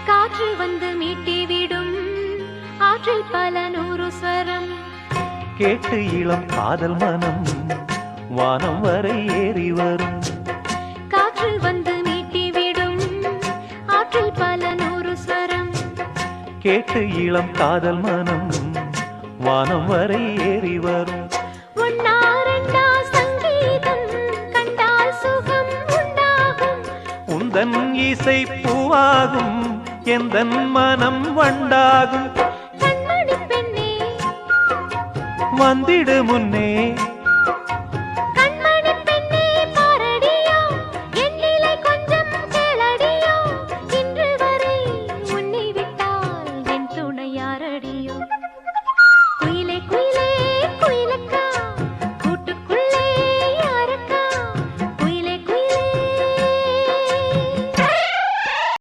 காற்று வந்து மீட்டிவிடும் ஆற்றில் பல நூறு ஸ்வரம். கேட்டு இளம் காதல் மனம் வானம் வரை ஏறி வரும். காற்று வந்து மீட்டிவிடும் ஆற்றில் பல நூறு ஸ்வரம். கேட்டு இளம் காதல் மனம் வானம் வரை ஏறி வரும். ஒன்னா ரெண்டா சங்கீதம் கண்டால் சுகம் உண்டாகும். உந்தன் இசை பூவாகும் எந்தன் மனம் வண்டாகும். கண்மணி பெண்ணே வந்திடு முன்னே